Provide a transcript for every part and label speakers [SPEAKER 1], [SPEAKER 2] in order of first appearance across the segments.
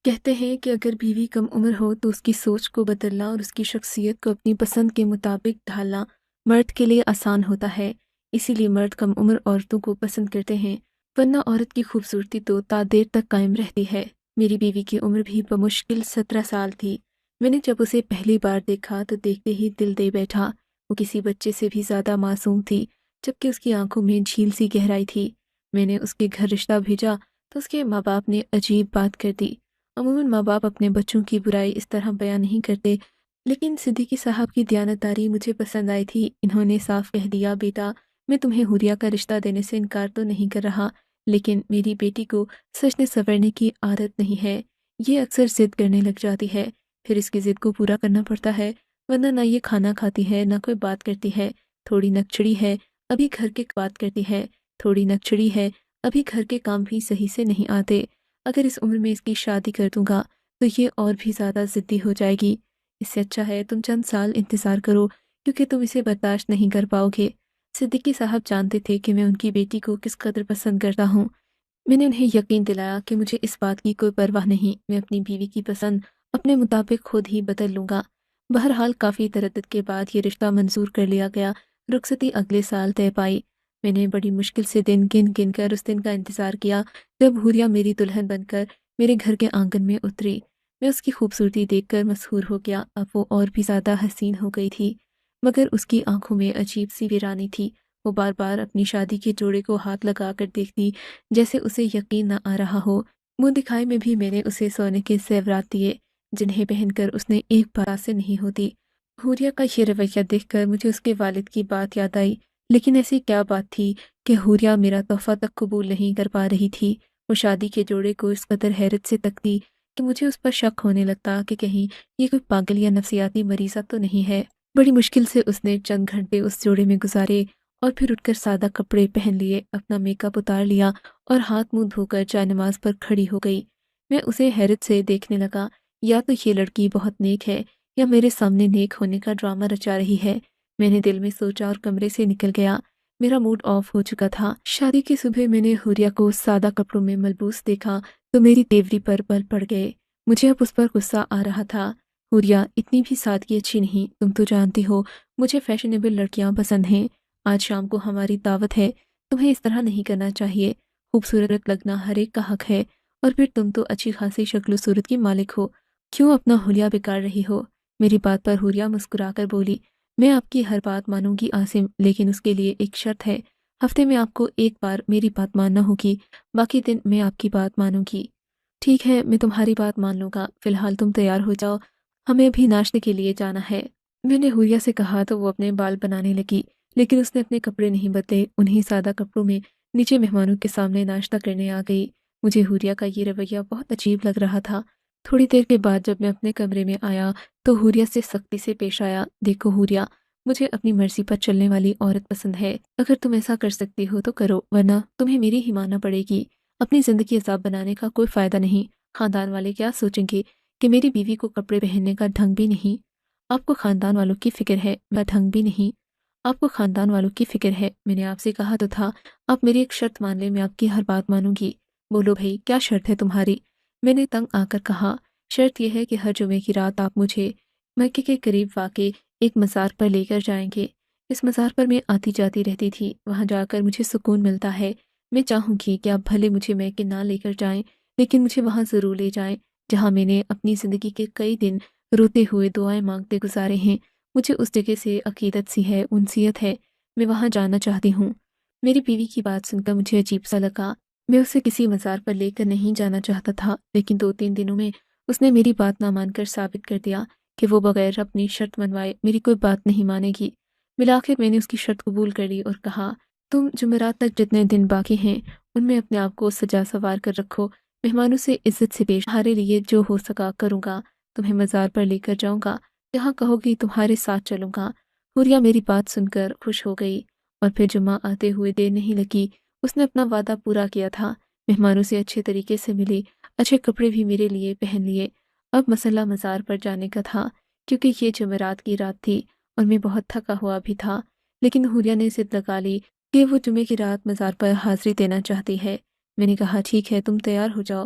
[SPEAKER 1] کہتے ہیں کہ اگر بیوی کم عمر ہو تو اس کی سوچ کو بدلنا اور اس کی شخصیت کو اپنی پسند کے مطابق ڈھالنا مرد کے لیے آسان ہوتا ہے۔ اسی لیے مرد کم عمر عورتوں کو پسند کرتے ہیں، ورنہ عورت کی خوبصورتی تو تا دیر تک قائم رہتی ہے۔ میری بیوی کی عمر بھی بمشکل 17 سال تھی۔ میں نے جب اسے پہلی بار دیکھا تو دیکھتے ہی دل دے بیٹھا۔ وہ کسی بچے سے بھی زیادہ معصوم تھی، جبکہ اس کی آنکھوں میں جھیل سی گہرائی تھی۔ میں نے اس کے گھر رشتہ بھیجا تو اس کے ماں باپ نے عجیب بات کر دی۔ عموماً ماں باپ اپنے بچوں کی برائی اس طرح بیان نہیں کرتے، لیکن صدیقی صاحب کی دیانتداری مجھے پسند آئی تھی۔ انہوں نے صاف کہہ دیا، بیٹا میں تمہیں حوریہ کا رشتہ دینے سے انکار تو نہیں کر رہا، لیکن میری بیٹی کو سجنے سنورنے کی عادت نہیں ہے۔ یہ اکثر ضد کرنے لگ جاتی ہے، پھر اس کی ضد کو پورا کرنا پڑتا ہے، ورنہ نہ یہ کھانا کھاتی ہے نہ کوئی بات کرتی ہے۔ تھوڑی نکچڑی ہے، ابھی گھر کے بات کرتی ہے، تھوڑی نکچڑی ہے، ابھی گھر کے کام بھی صحیح سے نہیں آتے۔ اگر اس عمر میں اس کی شادی کر دوں گا تو یہ اور بھی زیادہ ضدی ہو جائے گی۔ اس سے اچھا ہے تم چند سال انتظار کرو، کیونکہ تم اسے برداشت نہیں کر پاؤ گے۔ صدیقی صاحب جانتے تھے کہ میں ان کی بیٹی کو کس قدر پسند کرتا ہوں۔ میں نے انہیں یقین دلایا کہ مجھے اس بات کی کوئی پرواہ نہیں، میں اپنی بیوی کی پسند اپنے مطابق خود ہی بدل لوں گا۔ بہرحال کافی تردد کے بعد یہ رشتہ منظور کر لیا گیا۔ رخصتی اگلے سال طے پائی۔ میں نے بڑی مشکل سے دن گن گن کر اس دن کا انتظار کیا جب حوریہ میری دلہن بن کر میرے گھر کے آنگن میں اتری۔ میں اس کی خوبصورتی دیکھ کر مسحور ہو گیا۔ اب وہ اور بھی زیادہ حسین ہو گئی تھی، مگر اس کی آنکھوں میں عجیب سی ویرانی تھی۔ وہ بار بار اپنی شادی کے جوڑے کو ہاتھ لگا کر دیکھتی، جیسے اسے یقین نہ آ رہا ہو۔ منہ دکھائے میں بھی میں نے اسے سونے کے زیورات دیے، جنہیں پہن کر اس نے ایک بار سے نہیں ہوتی۔ حوریہ کا یہ رویہ دیکھ کر مجھے اس کے والد کی بات یاد آئی، لیکن ایسی کیا بات تھی کہ حوریہ میرا تحفہ تک قبول نہیں کر پا رہی تھی۔ وہ شادی کے جوڑے کو اس قدر حیرت سے تکتی کہ مجھے اس پر شک ہونے لگتا کہ کہیں یہ کوئی پاگل یا نفسیاتی مریضہ تو نہیں ہے۔ بڑی مشکل سے اس نے چند گھنٹے اس جوڑے میں گزارے اور پھر اٹھ کر سادہ کپڑے پہن لیے، اپنا میک اپ اتار لیا اور ہاتھ منہ دھو کر جائے نماز پر کھڑی ہو گئی۔ میں اسے حیرت سے دیکھنے لگا، یا تو یہ لڑکی بہت نیک ہے یا میرے سامنے نیک ہونے کا ڈرامہ رچا رہی ہے۔ میں نے دل میں سوچا اور کمرے سے نکل گیا۔ میرا موڈ آف ہو چکا تھا۔ شادی کی صبح میں نے حوریہ کو سادہ کپڑوں میں ملبوس دیکھا تو میری تیوری پر بل پڑ گئے۔ مجھے اب اس پر غصہ آ رہا تھا۔ حوریہ، اتنی بھی سادگی اچھی نہیں، تم تو جانتی ہو مجھے فیشنیبل لڑکیاں پسند ہیں۔ آج شام کو ہماری دعوت ہے، تمہیں اس طرح نہیں کرنا چاہیے۔ خوبصورت لگنا ہر ایک کا حق ہے، اور پھر تم تو اچھی خاصی شکل و صورت کی مالک ہو، کیوں اپنا حلیہ بگاڑ رہی ہو؟ میری بات پر حوریہ مسکرا کر بولی، میں آپ کی ہر بات مانوں گی عاصم، لیکن اس کے لیے ایک شرط ہے۔ ہفتے میں آپ کو ایک بار میری بات ماننا ہوگی، باقی دن میں آپ کی بات مانوں گی۔ ٹھیک ہے، میں تمہاری بات مان لوں گا۔ فی الحال تم تیار ہو جاؤ، ہمیں ابھی ناشتے کے لیے جانا ہے۔ میں نے حوریہ سے کہا تو وہ اپنے بال بنانے لگی، لیکن اس نے اپنے کپڑے نہیں بدلے، انہیں سادہ کپڑوں میں نیچے مہمانوں کے سامنے ناشتہ کرنے آ گئی۔ مجھے حوریہ کا یہ رویہ بہت عجیب لگ رہا تھا۔ تھوڑی دیر کے بعد جب میں اپنے کمرے میں آیا تو حوریہ سے سختی سے پیش آیا، دیکھو حوریہ، مجھے اپنی مرضی پر چلنے والی عورت پسند ہے۔ اگر تم ایسا کر سکتی ہو تو کرو، ورنہ تمہیں میری ہی ماننا پڑے گی۔ اپنی زندگی عذاب بنانے کا کوئی فائدہ نہیں۔ خاندان والے کیا سوچیں گے کہ میری بیوی کو کپڑے پہننے کا ڈھنگ بھی نہیں۔ آپ کو خاندان والوں کی فکر ہے، میرا ڈھنگ بھی نہیں۔ آپ کو خاندان والوں کی فکر ہے، میں نے آپ سے کہا تو تھا آپ میری ایک شرط مان لیں، میں آپ کی ہر بات مانوں گی۔ بولو بھائی، کیا شرط ہے تمہاری؟ میں نے تنگ آ کر کہا، شرط یہ ہے کہ ہر جمعے کی رات آپ مجھے مکے کے قریب واقع ایک مزار پر لے کر جائیں گے۔ اس مزار پر میں آتی جاتی رہتی تھی، وہاں جا کر مجھے سکون ملتا ہے۔ میں چاہوں گی کہ آپ بھلے مجھے مکے نہ لے کر جائیں، لیکن مجھے وہاں ضرور لے جائیں جہاں میں نے اپنی زندگی کے کئی دن روتے ہوئے دعائیں مانگتے گزارے ہیں۔ مجھے اس جگہ سے عقیدت سی ہے، انسیت ہے، میں وہاں جانا چاہتی ہوں۔ میری بیوی کی بات سن کر مجھے عجیب سا لگا۔ میں اسے کسی مزار پر لے کر نہیں جانا چاہتا تھا، لیکن 2-3 دنوں میں اس نے میری بات نہ مان کر ثابت کر دیا کہ وہ بغیر اپنی شرط منوائے میری کوئی بات نہیں مانے گی۔ بالآخر میں نے اس کی شرط قبول کر لی اور کہا، تم جمعرات تک جتنے دن باقی ہیں ان میں اپنے آپ کو سجا سنوار کر رکھو، مہمانوں سے عزت سے پیش، تمہارے لیے جو ہو سکا کروں گا، تمہیں مزار پر لے کر جاؤں گا، جہاں کہو گی تمہارے ساتھ چلوں گا۔ حوریہ میری بات سن کر خوش ہو گئی، اور پھر جمعہ آتے ہوئے دیر نہیں لگی، اس نے اپنا وعدہ پورا کیا تھا۔ مہمانوں سے اچھے طریقے سے ملی، اچھے کپڑے بھی میرے لیے پہن لیے۔ اب مسئلہ مزار پر جانے کا تھا، کیونکہ یہ جمعرات کی رات تھی اور میں بہت تھکا ہوا بھی تھا، لیکن حوریہ نے ضد لگا لی کہ وہ جمعے کی رات مزار پر حاضری دینا چاہتی ہے۔ میں نے کہا، ٹھیک ہے، تم تیار ہو جاؤ،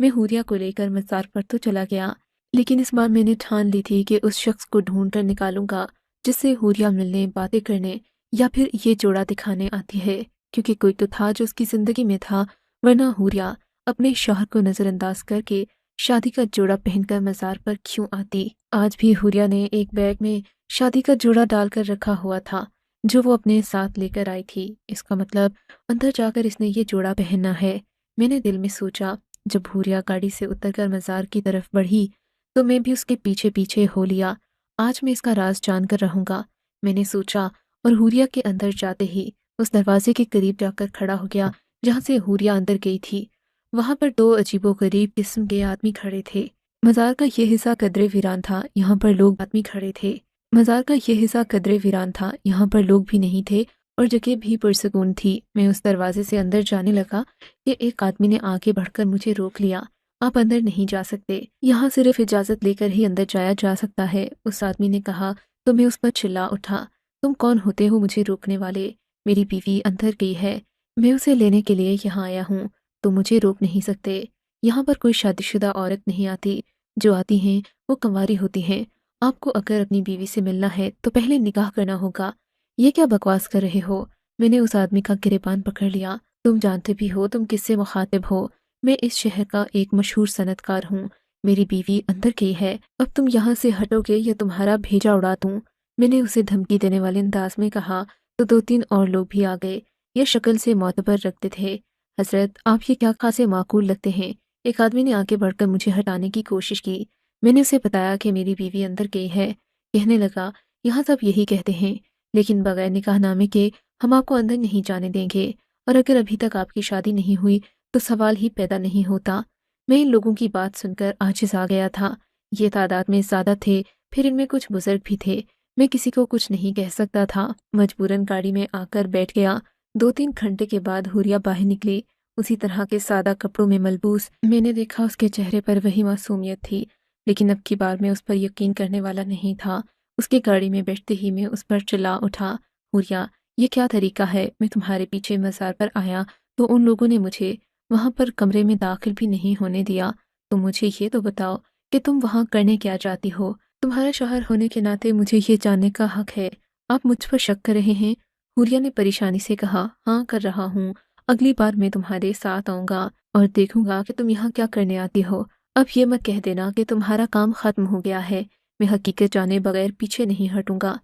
[SPEAKER 1] میں حوریہ کو لے کر مزار پر تو چلا گیا، لیکن اس بار میں نے ٹھان لی تھی کہ اس شخص کو ڈھونڈ کر نکالوں گا جس سے حوریہ ملنے، باتیں کرنے یا پھر یہ جوڑا دکھانے آتی ہے، کیونکہ کوئی تو تھا جو اس کی زندگی میں تھا، ورنہ حوریہ اپنے شوہر کو نظر انداز کر کے شادی کا جوڑا پہن کر مزار پر کیوں آتی؟ آج بھی حوریہ نے ایک بیگ میں شادی کا جوڑا ڈال کر رکھا ہوا تھا جو وہ اپنے ساتھ لے کر آئی تھی۔ اس کا مطلب اندر جا کر اس نے یہ جوڑا پہننا ہے، میں نے دل میں سوچا۔ جب حوریہ گاڑی سے اتر کر مزار کی طرف بڑھی تو میں بھی اس کے پیچھے پیچھے ہو لیا۔ آج میں اس کا راز جان کر رہوں گا، میں نے سوچا، اور حوریہ کے اندر جاتے ہی اس دروازے کے قریب جا کر کھڑا ہو گیا جہاں سے حوریہ اندر گئی تھی۔ وہاں پر دو عجیب و غریب قسم کے آدمی کھڑے تھے۔ مزار کا یہ حصہ قدرے ویران تھا، یہاں پر لوگ آدمی کھڑے تھے۔ مزار کا یہ حصہ قدرے ویران تھا، یہاں پر لوگ بھی نہیں تھے اور جگہ بھی پرسکون تھی۔ میں اس دروازے سے اندر جانے لگا کہ ایک آدمی نے آگے بڑھ کر مجھے روک لیا۔ آپ اندر نہیں جا سکتے، یہاں صرف اجازت لے کر ہی اندر جایا جا سکتا ہے، اس آدمی نے کہا تو میں اس پر چلا اٹھا۔ تم کون ہوتے ہو مجھے روکنے والے؟ میری بیوی اندر گئی ہے، میں اسے لینے کے لیے یہاں آیا ہوں، تو مجھے روک نہیں سکتے۔ یہاں پر کوئی شادی شدہ عورت نہیں آتی، جو آتی ہیں وہ کنواری ہوتی ہیں۔ آپ کو اگر اپنی بیوی سے ملنا ہے تو پہلے نکاح کرنا ہوگا۔ یہ کیا بکواس کر رہے ہو؟ میں نے اس آدمی کا گریبان پکڑ لیا۔ تم جانتے بھی ہو تم کس سے مخاطب ہو، میں اس شہر کا ایک مشہور صنعت کار ہوں، میری بیوی اندر گئی ہے، اب تم یہاں سے ہٹو گے یا تمہارا بھیجا اڑا دوں۔ میں نے اسے دھمکی دینے والے انداز میں کہا تو دو تین اور لوگ بھی آ گئے، یہ شکل سے معتبر رکھتے تھے۔ حضرت آپ یہ کیا خاصے معقول لگتے ہیں؟ ایک آدمی نے آگے بڑھ کر مجھے ہٹانے کی کوشش کی۔ میں نے اسے بتایا کہ میری بیوی اندر گئی ہے۔ کہنے لگا یہاں سب یہی کہتے ہیں، لیکن بغیر نکاح نامے کے ہم آپ کو اندر نہیں جانے دیں گے، اور اگر ابھی تک آپ کی شادی نہیں ہوئی تو سوال ہی پیدا نہیں ہوتا۔ میں ان لوگوں کی بات سن کر عاجز آ گیا تھا، یہ تعداد میں زیادہ تھے، پھر ان میں کچھ بزرگ بھی تھے، میں کسی کو کچھ نہیں کہہ سکتا تھا، مجبوراً گاڑی میں آ کر بیٹھ گیا۔ 2-3 گھنٹے کے بعد حوریہ باہر نکلی، اسی طرح کے سادہ کپڑوں میں ملبوس۔ میں نے دیکھا اس کے چہرے پر وہی معصومیت تھی، لیکن اب کی بار میں اس پر یقین کرنے والا نہیں تھا۔ اس کی گاڑی میں بیٹھتے ہی میں اس پر چلا اٹھا، حوریہ یہ کیا طریقہ ہے؟ میں تمہارے پیچھے مزار پر آیا تو ان لوگوں نے مجھے وہاں پر کمرے میں داخل بھی نہیں ہونے دیا، تو مجھے یہ تو بتاؤ کہ تم وہاں کرنے کیا چاہتی ہو؟ تمہارا شوہر ہونے کے ناطے مجھے یہ جاننے کا حق ہے۔ آپ مجھ پر شک کر رہے ہیں؟ حوریہ نے پریشانی سے کہا، ہاں کر رہا ہوں، اگلی بار میں تمہارے ساتھ آؤں گا اور دیکھوں گا کہ تم یہاں کیا کرنے آتی ہو۔ اب یہ مت کہہ دینا کہ تمہارا کام ختم ہو گیا ہے، میں حقیقت جانے بغیر پیچھے نہیں ہٹوں گا۔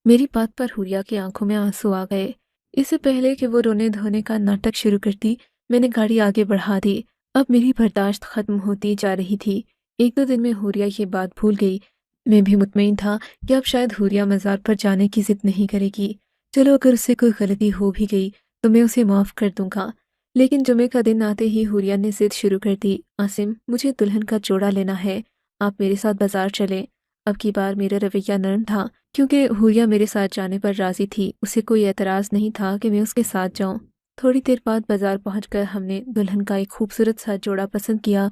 [SPEAKER 1] میری بات پر حوریہ کی آنکھوں میں آنسو آ گئے۔ اس سے پہلے کہ وہ رونے دھونے کا ناٹک شروع کرتی، میں نے گاڑی آگے بڑھا دی۔ اب میری برداشت ختم ہوتی جا رہی تھی۔ 1-2 دن میں حوریہ یہ بات بھول گئی۔ میں بھی مطمئن تھا کہ اب شاید حوریہ مزار پر جانے کی ضد نہیں کرے گی، چلو اگر اس سے کوئی غلطی ہو بھی گئی تو میں اسے معاف کر دوں گا۔ لیکن جمعے کا دن آتے ہی حوریہ نے ضد شروع کر دی، عاصم مجھے دلہن کا جوڑا لینا ہے، آپ میرے ساتھ بازار چلیں۔ اب کی بار میرا رویہ نرم تھا، کیونکہ حوریہ میرے ساتھ جانے پر راضی تھی، اسے کوئی اعتراض نہیں تھا کہ میں اس کے ساتھ جاؤں۔ تھوڑی دیر بعد بازار پہنچ کر ہم نے دلہن کا ایک خوبصورت سا جوڑا پسند کیا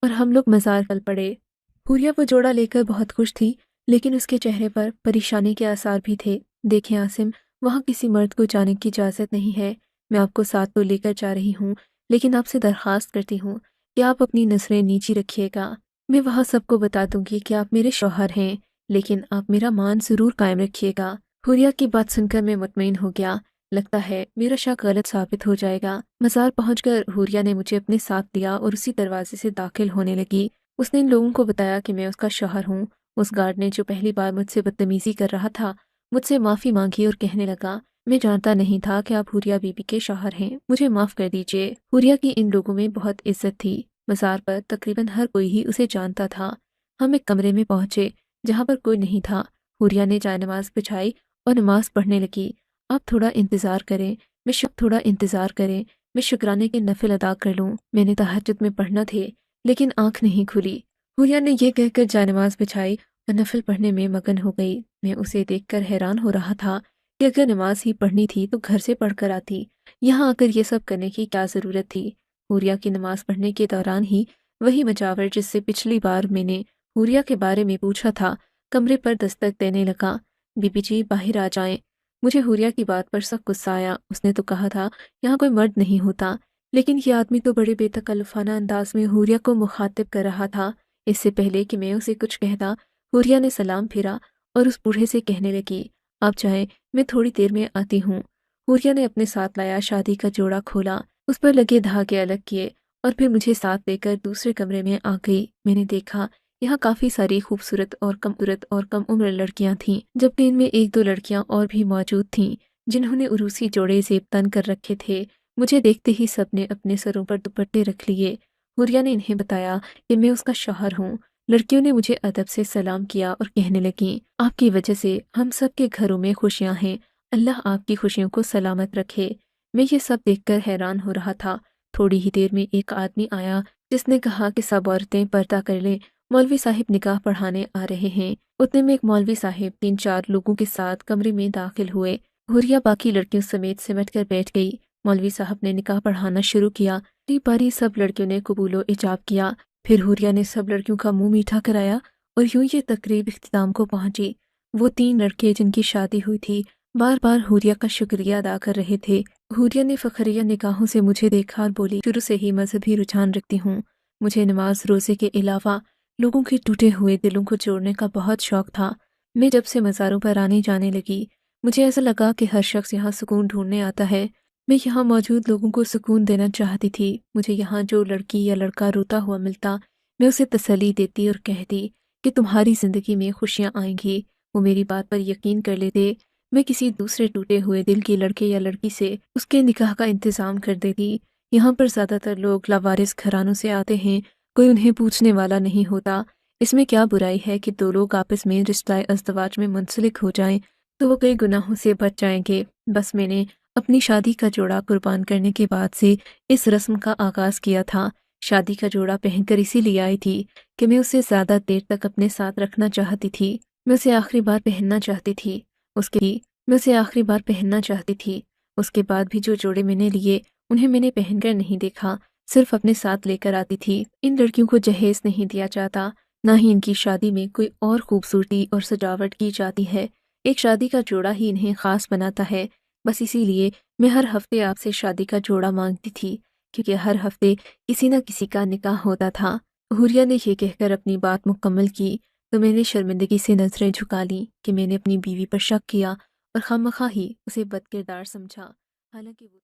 [SPEAKER 1] اور ہم لوگ مزار چل پڑے۔ حوریہ وہ جوڑا لے کر بہت خوش تھی، لیکن اس کے چہرے پر پریشانی کے آثار بھی تھے۔ دیکھیں عاصم، وہاں کسی مرد کو جانے کی اجازت نہیں ہے، میں آپ کو ساتھ تو لے کر جا رہی ہوں، لیکن آپ سے درخواست کرتی ہوں کہ آپ اپنی نظریں نیچی رکھیے گا۔ میں وہاں سب کو بتا دوں گی کہ آپ میرے شوہر ہیں، لیکن آپ میرا مان ضرور قائم رکھیے گا۔ حوریہ کی بات سن کر میں مطمئن ہو گیا، لگتا ہے میرا شک غلط ثابت ہو جائے گا۔ مزار پہنچ کر حوریہ نے مجھے اپنے ساتھ لیا اور اسی دروازے سے داخل ہونے لگی۔ اس نے ان لوگوں کو بتایا کہ میں اس کا شوہر ہوں۔ اس گارڈ نے جو پہلی بار مجھ سے بدتمیزی کر رہا تھا، مجھ سے معافی مانگی اور کہنے لگا، میں جانتا نہیں تھا کہ آپ حوریہ بی بی کے شوہر ہیں، مجھے معاف کر دیجیے۔ حوریہ کی ان لوگوں میں بہت عزت تھی، مزار پر تقریباً ہر کوئی ہی اسے جانتا تھا۔ ہم ایک کمرے میں پہنچے جہاں پر کوئی نہیں تھا۔ حوریہ نے جائے نماز بچھائی اور نماز پڑھنے لگی۔ آپ تھوڑا انتظار کریں، میں شکرانے کے نفل ادا کر لوں، میں نے تہجد میں پڑھنا تھے، لیکن آنکھ نہیں کھلی۔ حوریہ نے یہ کہہ کر جائے نماز بچھائی اور نفل پڑھنے میں مگن ہو گئی۔ میں اسے دیکھ کر حیران ہو رہا تھا کہ اگر نماز ہی پڑھنی تھی تو گھر سے پڑھ کر آتی، یہاں آ کر یہ سب کرنے کی کیا ضرورت تھی؟ حوریہ کی نماز پڑھنے کے دوران ہی وہی مجاور جس سے پچھلی بار میں نے حوریہ کے بارے میں پوچھا تھا، کمرے پر دستک دینے لگا۔ بی بی جی باہر آ جائیں۔ مجھے حوریہ کی بات پر سخت غصہ آیا، اس نے تو کہا تھا یہاں کوئی مرد نہیں ہوتا، لیکن یہ آدمی تو بڑے بے تکلفانہ انداز میں حوریہ کو مخاطب کر رہا تھا۔ اس سے پہلے کہ میں اسے کچھ کہتا، حوریہ نے سلام پھیرا اور اس بوڑھے سے کہنے لگی، آپ چاہیں میں تھوڑی دیر میں آتی ہوں۔ حوریہ نے اپنے ساتھ لایا شادی کا جوڑا کھولا، اس پر لگے دھاگے الگ کیے اور پھر مجھے ساتھ لے کر دوسرے کمرے میں آ گئی۔ میں نے دیکھا یہاں کافی ساری خوبصورت اور کم عمر لڑکیاں تھیں، جبکہ ان میں ایک دو لڑکیاں اور بھی موجود تھیں جنہوں نے عروسی جوڑے زیب تن کر رکھے تھے۔ مجھے دیکھتے ہی سب نے اپنے سروں پر دوپٹے رکھ لیے۔ حوریہ نے انہیں بتایا کہ میں اس کا شوہر ہوں۔ لڑکیوں نے مجھے ادب سے سلام کیا اور کہنے لگیں، آپ کی وجہ سے ہم سب کے گھروں میں خوشیاں ہیں، اللہ آپ کی خوشیوں کو سلامت رکھے۔ میں یہ سب دیکھ کر حیران ہو رہا تھا۔ تھوڑی ہی دیر میں ایک آدمی آیا جس نے کہا کہ سب عورتیں پردہ کر لیں، مولوی صاحب نکاح پڑھانے آ رہے ہیں۔ اتنے میں ایک مولوی صاحب 3-4 لوگوں کے ساتھ کمرے میں داخل ہوئے۔ حوریہ باقی لڑکیوں سمیت سمٹ کر بیٹھ گئی۔ مولوی صاحب نے نکاح پڑھانا شروع کیا۔ باری باری سب لڑکیوں نے قبول و ایجاب کیا۔ پھر حوریہ نے سب لڑکیوں کا منہ میٹھا کرایا اور یوں یہ تقریب اختتام کو پہنچی۔ وہ 3 لڑکے جن کی شادی ہوئی تھی بار بار حوریہ کا شکریہ ادا کر رہے تھے۔ حوریہ نے فخریہ نگاہوں سے مجھے دیکھا اور بولی، شروع سے ہی مذہبی رجحان رکھتی ہوں، مجھے نماز روزے کے علاوہ لوگوں کے ٹوٹے ہوئے دلوں کو جوڑنے کا بہت شوق تھا۔ میں جب سے مزاروں پر آنے جانے لگی مجھے ایسا لگا کہ ہر شخص یہاں سکون ڈھونڈنے آتا ہے۔ میں یہاں موجود لوگوں کو سکون دینا چاہتی تھی۔ مجھے یہاں جو لڑکی یا لڑکا روتا ہوا ملتا میں اسے تسلی دیتی اور کہتی کہ تمہاری زندگی میں خوشیاں آئیں گی۔ وہ میری بات پر یقین کر لیتے۔ میں کسی دوسرے ٹوٹے ہوئے دل کے لڑکے یا لڑکی سے اس کے نکاح کا انتظام کر دیتی۔ یہاں پر زیادہ تر لوگ لاوارث گھرانوں سے آتے ہیں، کوئی انہیں پوچھنے والا نہیں ہوتا۔ اس میں کیا برائی ہے کہ 2 لوگ آپس میں رشتہ ازدواج میں منسلک ہو جائیں تو وہ کئی گناہوں سے بچ جائیں گے۔ بس میں نے اپنی شادی کا جوڑا قربان کرنے کے بعد سے اس رسم کا آغاز کیا تھا۔ شادی کا جوڑا پہن کر اسی لیے آئی تھی کہ میں اسے زیادہ دیر تک اپنے ساتھ رکھنا چاہتی تھی۔ میں اسے آخری بار پہننا چاہتی تھی۔ اس کے بعد بھی جو جوڑے میں نے لیے انہیں میں نے پہن کر نہیں دیکھا، صرف اپنے ساتھ لے کر آتی تھی۔ ان لڑکیوں کو جہیز نہیں دیا جاتا، نہ ہی ان کی شادی میں کوئی اور خوبصورتی اور سجاوٹ کی جاتی ہے۔ ایک شادی کا جوڑا ہی انہیں خاص بناتا ہے۔ بس اسی لیے میں ہر ہفتے آپ سے شادی کا جوڑا مانگتی تھی، کیونکہ ہر ہفتے کسی نہ کسی کا نکاح ہوتا تھا۔ حوریہ نے یہ کہہ کر اپنی بات مکمل کی تو میں نے شرمندگی سے نظریں جھکا لیں کہ میں نے اپنی بیوی پر شک کیا اور خواہ مخواہ ہی اسے بد کردار سمجھا، حالانکہ وہ